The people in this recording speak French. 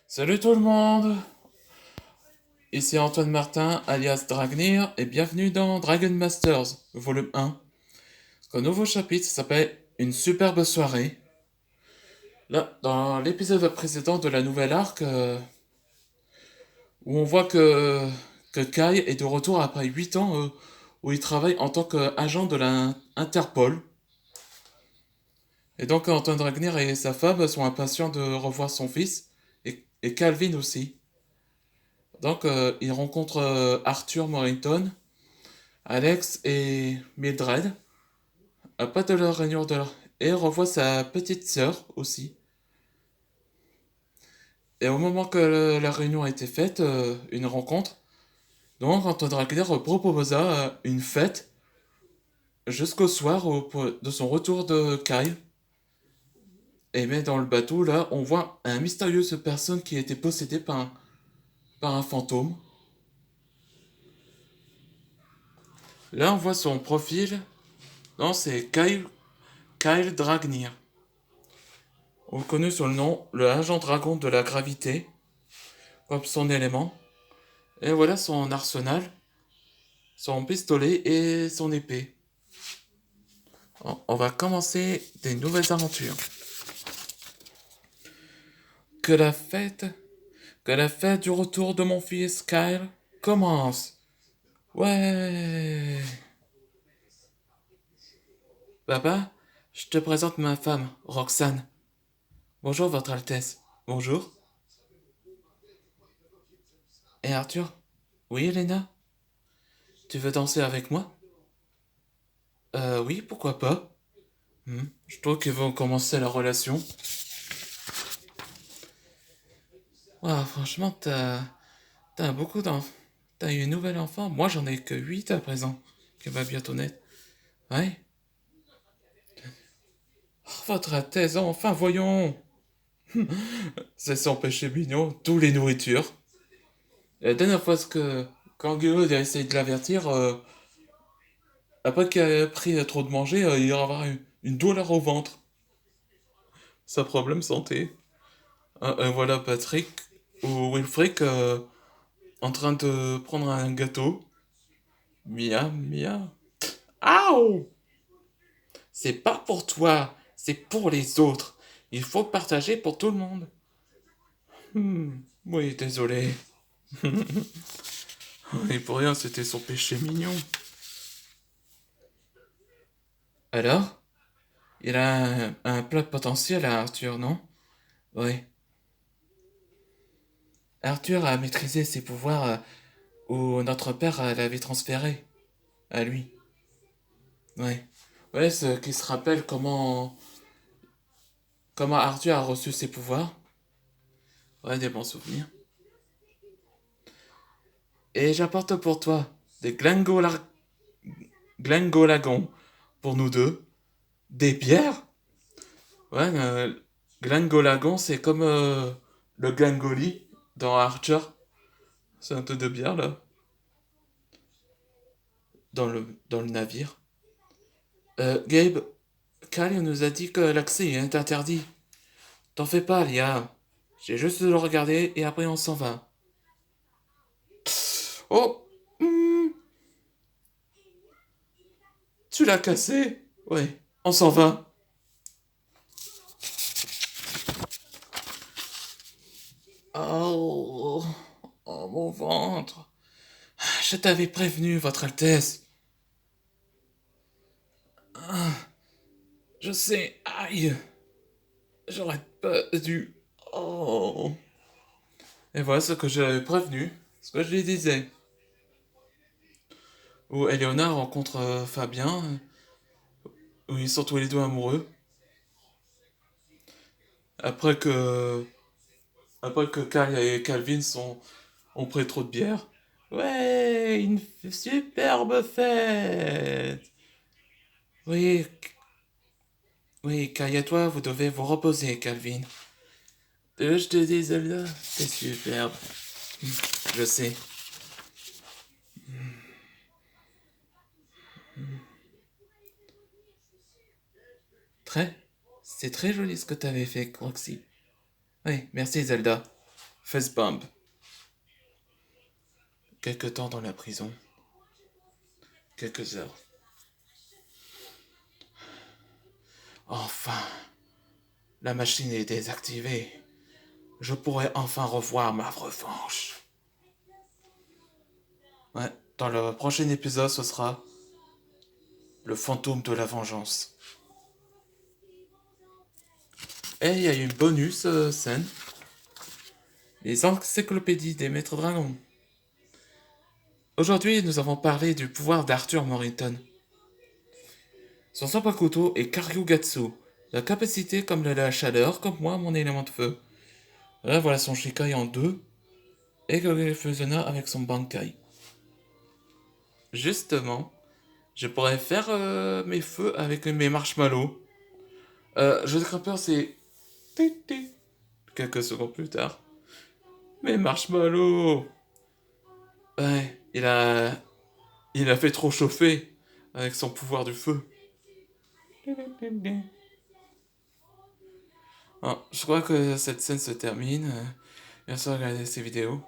Salut tout le monde, ici Antoine Martin alias Dragnir et bienvenue dans Dragon Masters, volume 1. Un nouveau chapitre s'appelle Une superbe soirée. Là, dans l'épisode précédent de la nouvelle arc, où on voit que Kai est de retour après 8 ans où il travaille en tant qu'agent de la Interpol. Et donc Antoine Dragnir et sa femme sont impatients de revoir son fils, et Calvin aussi. Donc il rencontre Arthur Morrington, Alex et Mildred, pas de leur réunion et revoit sa petite sœur aussi. Et au moment que la réunion a été faite, une rencontre, donc Antoine Dragler proposa une fête jusqu'au soir de son retour de Kai. Et mais dans le bateau, là, on voit un mystérieuse personne qui a été possédée par un fantôme. Là, on voit son profil. Non, c'est Kyle Dragnir. Reconnu sous le nom le agent dragon de la gravité, comme son élément. Et voilà son arsenal, son pistolet et son épée. On va commencer des nouvelles aventures. Que la fête, que la fête du retour de mon fils Kyle commence. Ouais. Papa, je te présente ma femme, Roxane. Bonjour, Votre Altesse. Bonjour. Et Arthur? Oui, Elena? Tu veux danser avec moi? Oui, pourquoi pas. Je trouve qu'ils vont commencer la relation. Ouah, franchement, t'as beaucoup d'enfants. T'as eu une nouvelle enfant? Moi, j'en ai que 8 à présent, qui va bientôt naître. Ouais? Oh, votre Altesse, enfin, voyons! C'est son péché mignon, tous les nourritures. La dernière fois quand Guillaume a essayé de l'avertir, après qu'il a pris trop de manger, il va avoir une douleur au ventre. C'est un problème santé. Et voilà Patrick ou Wilfried en train de prendre un gâteau. Mia, Mia. Aouh! C'est pas pour toi, c'est pour les autres. Il faut partager pour tout le monde. Oui, désolé. Et pour rien, c'était son péché mignon. Alors, il a un plat potentiel à Arthur, non? Oui. Arthur a maîtrisé ses pouvoirs où notre père l'avait transféré à lui. Oui. Ouais, ce qui se rappelle comment Arthur a reçu ses pouvoirs. Ouais, des bons souvenirs. Et j'apporte pour toi des glengolagons pour nous deux. Des bières? Ouais, glengolagon, c'est comme le glengoli dans Archer. C'est un peu de bière, là, dans le navire. Gabe, Kyle nous a dit que l'accès est interdit. T'en fais pas, Lia. J'ai juste de le regarder et après on s'en va. Oh, tu l'as cassé? Ouais, on s'en va. Oh, oh, mon ventre. Je t'avais prévenu, Votre Altesse. Je sais, aïe. J'aurais pas dû. Oh. Et voilà ce que j'avais prévenu, ce que je lui disais. Où Eleonore rencontre Fabien, où ils sont tous les deux amoureux. Après que, après que Kyle et Calvin ont pris trop de bière. Ouais, une superbe fête. Oui, oui, Kyle et toi, vous devez vous reposer, Calvin. Je te dis, Zelda, c'est superbe. Je sais. Très. C'est très joli ce que t'avais fait, Roxy. Oui, merci Zelda. Facebomb. Quelque temps dans la prison. Quelques heures. Enfin, la machine est désactivée. Je pourrais enfin revoir ma revanche. Ouais, dans le prochain épisode, ce sera le fantôme de la vengeance. Et il y a une bonus scène. Les encyclopédies des maîtres dragons. Aujourd'hui, nous avons parlé du pouvoir d'Arthur Morriton. Son sabre à couteau est Karyugatsu. La capacité comme la chaleur, comme moi, mon élément de feu. Là, voilà son Shikai en deux. Et que le fusionna avec son Bankai. Justement, je pourrais faire mes feux avec mes marshmallows. Je grimpeur, c'est... Quelques secondes plus tard. Mes marshmallows. Ouais, il a fait trop chauffer avec son pouvoir du feu. Ah, je crois que cette scène se termine. Merci de regarder ces vidéos.